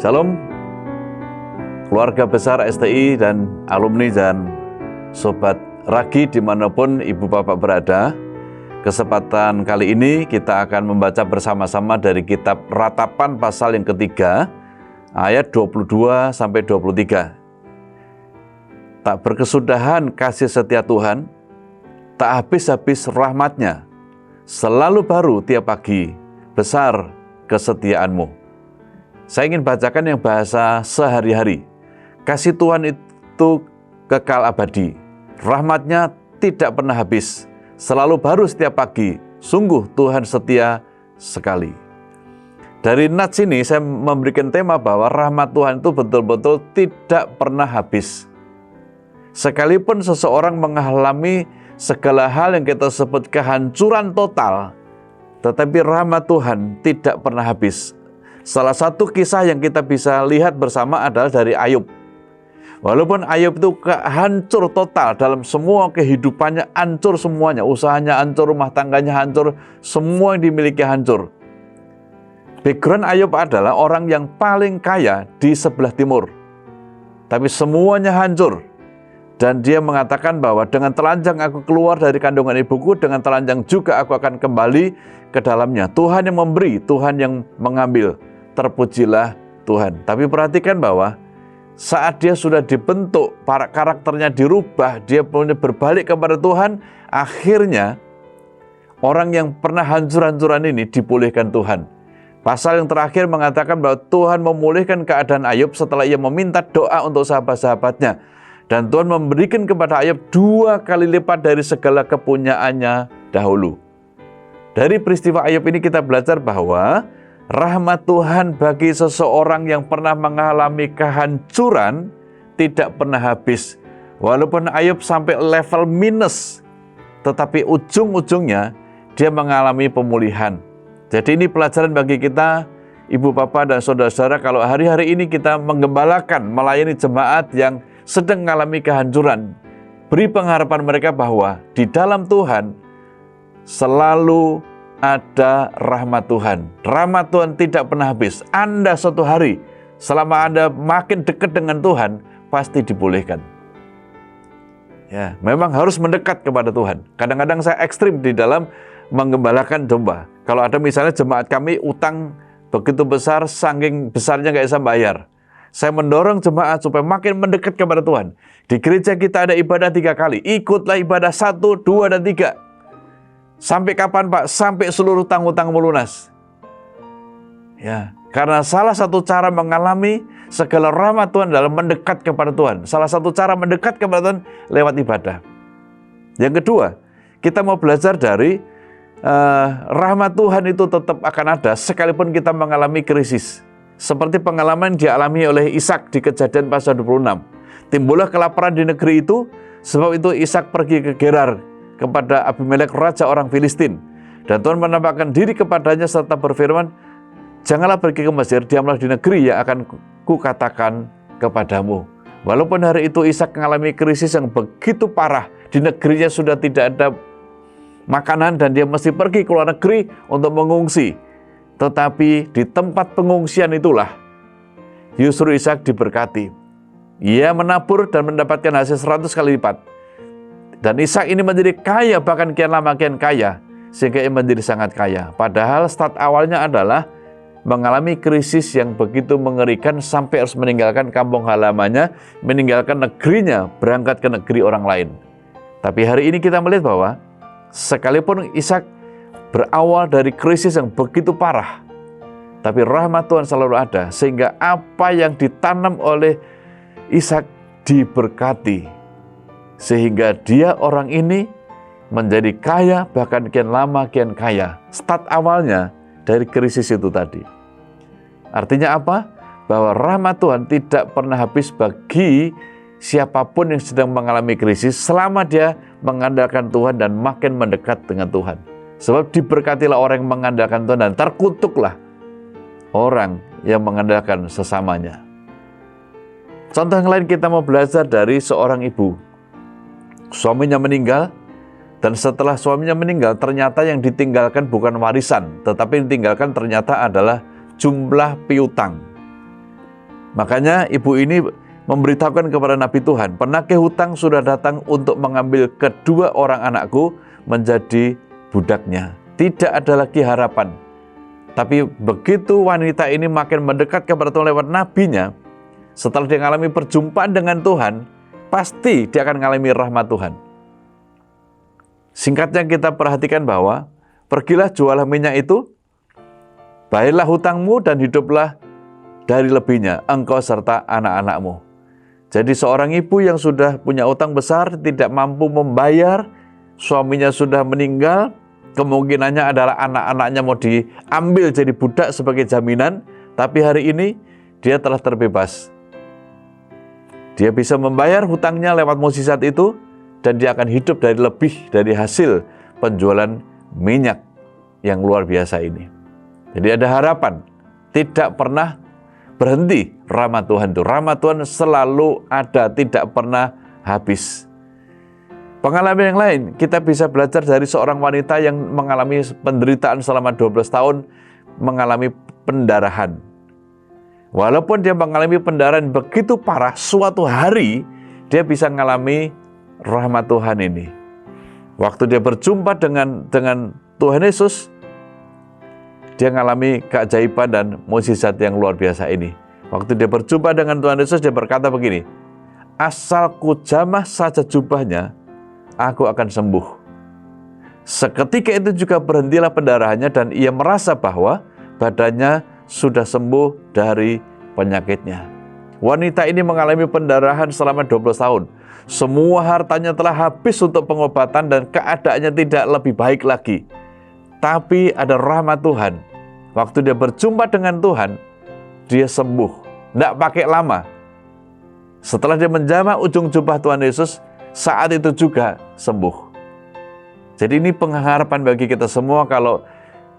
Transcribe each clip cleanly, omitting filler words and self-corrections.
Shalom, keluarga besar STI dan alumni dan sobat Ragi dimanapun ibu bapak berada. Kesempatan kali ini kita akan membaca bersama-sama dari kitab Ratapan pasal yang ketiga, ayat 22 sampai 23. Tak berkesudahan kasih setia Tuhan, tak habis-habis rahmat-Nya, selalu baru tiap pagi, besar kesetiaanmu. Saya ingin bacakan yang bahasa sehari-hari. Kasih Tuhan itu kekal abadi, rahmat-Nya tidak pernah habis, selalu baru setiap pagi, sungguh Tuhan setia sekali. Dari nats ini saya memberikan tema bahwa rahmat Tuhan itu betul-betul tidak pernah habis. Sekalipun seseorang mengalami segala hal yang kita sebut kehancuran total, tetapi rahmat Tuhan tidak pernah habis. Salah satu kisah yang kita bisa lihat bersama adalah dari Ayub. Walaupun Ayub itu hancur total dalam semua kehidupannya, hancur semuanya, usahanya hancur, rumah tangganya hancur, semua yang dimiliki hancur. Background Ayub adalah orang yang paling kaya di sebelah timur. Tapi semuanya hancur. Dan dia mengatakan bahwa dengan telanjang aku keluar dari kandungan ibuku, dengan telanjang juga aku akan kembali ke dalamnya. Tuhan yang memberi, Tuhan yang mengambil. Terpujilah Tuhan. Tapi perhatikan bahwa saat dia sudah dibentuk, para karakternya dirubah, dia punya berbalik kepada Tuhan, akhirnya orang yang pernah hancur-hancuran ini dipulihkan Tuhan. Pasal yang terakhir mengatakan bahwa Tuhan memulihkan keadaan Ayub setelah ia meminta doa untuk sahabat-sahabatnya. Dan Tuhan memberikan kepada Ayub 2 kali lipat dari segala kepunyaannya dahulu. Dari peristiwa Ayub ini kita belajar bahwa rahmat Tuhan bagi seseorang yang pernah mengalami kehancuran tidak pernah habis. Walaupun Ayub sampai level minus, tetapi ujung-ujungnya dia mengalami pemulihan. Jadi ini pelajaran bagi kita, ibu bapak dan saudara-saudara, kalau hari-hari ini kita menggembalakan, melayani jemaat yang sedang mengalami kehancuran. Beri pengharapan mereka bahwa di dalam Tuhan selalu ada rahmat Tuhan. Rahmat Tuhan tidak pernah habis. Anda suatu hari, selama Anda makin dekat dengan Tuhan, pasti dipulihkan. Ya, memang harus mendekat kepada Tuhan. Kadang-kadang saya ekstrim di dalam menggembalakan domba. Kalau ada misalnya jemaat kami utang begitu besar, saking besarnya nggak bisa bayar. Saya mendorong jemaat supaya makin mendekat kepada Tuhan. Di gereja kita ada ibadah 3 kali. Ikutlah ibadah 1, 2, dan 3. Sampai kapan Pak? Sampai seluruh utang-utangmu lunas. Ya, karena salah satu cara mengalami segala rahmat Tuhan adalah mendekat kepada Tuhan. Salah satu cara mendekat kepada Tuhan lewat ibadah. Yang kedua, kita mau belajar dari rahmat Tuhan itu tetap akan ada sekalipun kita mengalami krisis. Seperti pengalaman dialami oleh Ishak di Kejadian pasal 26. Timbullah kelaparan di negeri itu, sebab itu Ishak pergi ke Gerar kepada Abimelek, raja orang Filistin. Dan Tuhan menampakkan diri kepadanya serta berfirman, janganlah pergi ke Mesir, diamlah di negeri yang akan kukatakan kepadamu. Walaupun hari itu Ishak mengalami krisis yang begitu parah, di negerinya sudah tidak ada makanan dan dia mesti pergi ke luar negeri untuk mengungsi. Tetapi di tempat pengungsian itulah justru Ishak diberkati. Ia menabur dan mendapatkan hasil 100 kali lipat. Dan Ishak ini menjadi kaya, bahkan kian lama kian kaya, sehingga ia menjadi sangat kaya. Padahal start awalnya adalah mengalami krisis yang begitu mengerikan sampai harus meninggalkan kampung halamannya, meninggalkan negerinya, berangkat ke negeri orang lain. Tapi hari ini kita melihat bahwa sekalipun Ishak berawal dari krisis yang begitu parah, tapi rahmat Tuhan selalu ada, sehingga apa yang ditanam oleh Ishak diberkati. Sehingga dia orang ini menjadi kaya, bahkan kian lama kian kaya. Start awalnya dari krisis itu tadi. Artinya apa? Bahwa rahmat Tuhan tidak pernah habis bagi siapapun yang sedang mengalami krisis selama dia mengandalkan Tuhan dan makin mendekat dengan Tuhan. Sebab diberkatilah orang yang mengandalkan Tuhan dan terkutuklah orang yang mengandalkan sesamanya. Contoh yang lain kita mau belajar dari seorang ibu. Suaminya meninggal, dan setelah suaminya meninggal, ternyata yang ditinggalkan bukan warisan, tetapi yang ditinggalkan ternyata adalah jumlah piutang. Makanya ibu ini memberitahukan kepada Nabi Tuhan, penagih hutang sudah datang untuk mengambil kedua orang anakku menjadi budaknya. Tidak ada lagi harapan. Tapi begitu wanita ini makin mendekat kepada Tuhan lewat nabinya, setelah dia mengalami perjumpaan dengan Tuhan, pasti dia akan mengalami rahmat Tuhan. Singkatnya kita perhatikan bahwa, pergilah jualah minyak itu, bayarlah hutangmu dan hiduplah dari lebihnya, engkau serta anak-anakmu. Jadi seorang ibu yang sudah punya utang besar, tidak mampu membayar, suaminya sudah meninggal, kemungkinannya adalah anak-anaknya mau diambil jadi budak sebagai jaminan, tapi hari ini dia telah terbebas. Dia bisa membayar hutangnya lewat mukjizat itu, dan dia akan hidup dari lebih dari hasil penjualan minyak yang luar biasa ini. Jadi ada harapan, tidak pernah berhenti rahmat Tuhan itu. Rahmat Tuhan selalu ada, tidak pernah habis. Pengalaman yang lain, kita bisa belajar dari seorang wanita yang mengalami penderitaan selama 12 tahun, mengalami pendarahan. Walaupun dia mengalami pendarahan begitu parah, suatu hari dia bisa mengalami rahmat Tuhan ini. Waktu dia berjumpa dengan Tuhan Yesus, dia mengalami keajaiban dan mukjizat yang luar biasa ini. Waktu dia berjumpa dengan Tuhan Yesus, dia berkata begini, asal ku jamah saja jubahnya, aku akan sembuh. Seketika itu juga berhentilah pendarahannya dan ia merasa bahwa badannya sudah sembuh dari penyakitnya. Wanita ini mengalami pendarahan selama 12 tahun. Semua hartanya telah habis untuk pengobatan dan keadaannya tidak lebih baik lagi. Tapi ada rahmat Tuhan. Waktu dia berjumpa dengan Tuhan, dia sembuh. Tidak pakai lama. Setelah dia menjamah ujung jubah Tuhan Yesus, saat itu juga sembuh. Jadi ini pengharapan bagi kita semua kalau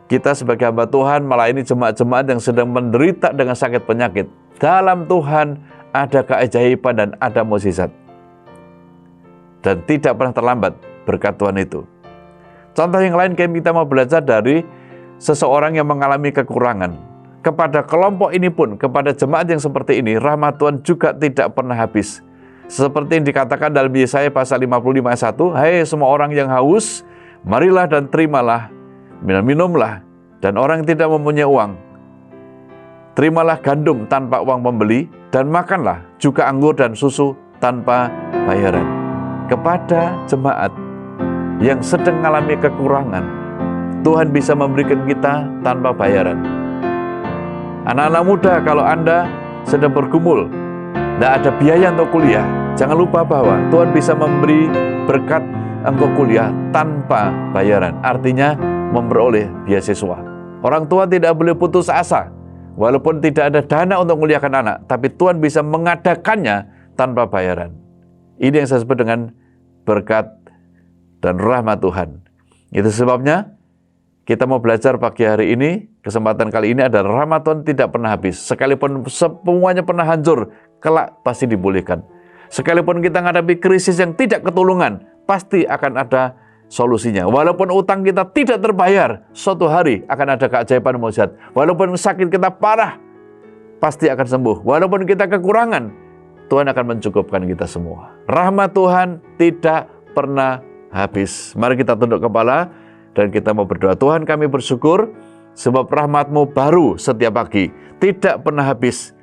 kita sebagai hamba Tuhan melayani jemaat-jemaat yang sedang menderita dengan sakit penyakit. Dalam Tuhan ada keajaiban dan ada mukjizat. Dan tidak pernah terlambat berkat Tuhan itu. Contoh yang lain kita mau belajar dari seseorang yang mengalami kekurangan. Kepada kelompok ini pun, kepada jemaat yang seperti ini, rahmat Tuhan juga tidak pernah habis. Seperti yang dikatakan dalam Yesaya pasal 55 ayat 1, hai semua orang yang haus, marilah dan terimalah, minumlah, dan orang yang tidak mempunyai uang, terimalah gandum tanpa uang pembeli, dan makanlah juga anggur dan susu tanpa bayaran. Kepada jemaat yang sedang mengalami kekurangan, Tuhan bisa memberikan kita tanpa bayaran. Anak-anak muda, kalau Anda sedang bergumul, tidak ada biaya untuk kuliah, jangan lupa bahwa Tuhan bisa memberi berkat engkau kuliah tanpa bayaran. Artinya memperoleh beasiswa. Orang tua tidak boleh putus asa. Walaupun tidak ada dana untuk menguliahkan anak, tapi Tuhan bisa mengadakannya tanpa bayaran. Ini yang saya sebut dengan berkat dan rahmat Tuhan. Itu sebabnya kita mau belajar pagi hari ini, kesempatan kali ini adalah rahmat Tuhan tidak pernah habis. Sekalipun semuanya pernah hancur, kelak pasti dipulihkan. Sekalipun kita menghadapi krisis yang tidak ketulungan, pasti akan ada solusinya. Walaupun utang kita tidak terbayar, suatu hari akan ada keajaiban mukjizat. Walaupun sakit kita parah, pasti akan sembuh. Walaupun kita kekurangan, Tuhan akan mencukupkan kita semua. Rahmat Tuhan tidak pernah habis. Mari kita tunduk kepala dan kita mau berdoa. Tuhan, kami bersyukur sebab rahmat-Mu baru setiap pagi, tidak pernah habis.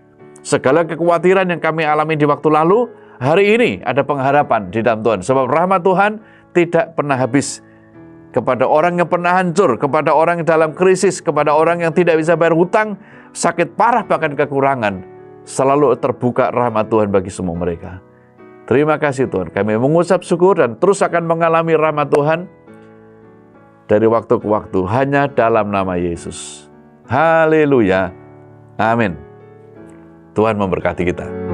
Segala kekhawatiran yang kami alami di waktu lalu, hari ini ada pengharapan di dalam Tuhan. Sebab rahmat Tuhan tidak pernah habis. Kepada orang yang pernah hancur, kepada orang yang dalam krisis, kepada orang yang tidak bisa bayar hutang, sakit parah bahkan kekurangan, selalu terbuka rahmat Tuhan bagi semua mereka. Terima kasih Tuhan, kami mengucap syukur dan terus akan mengalami rahmat Tuhan dari waktu ke waktu, hanya dalam nama Yesus. Haleluya. Amin. Tuhan memberkati kita.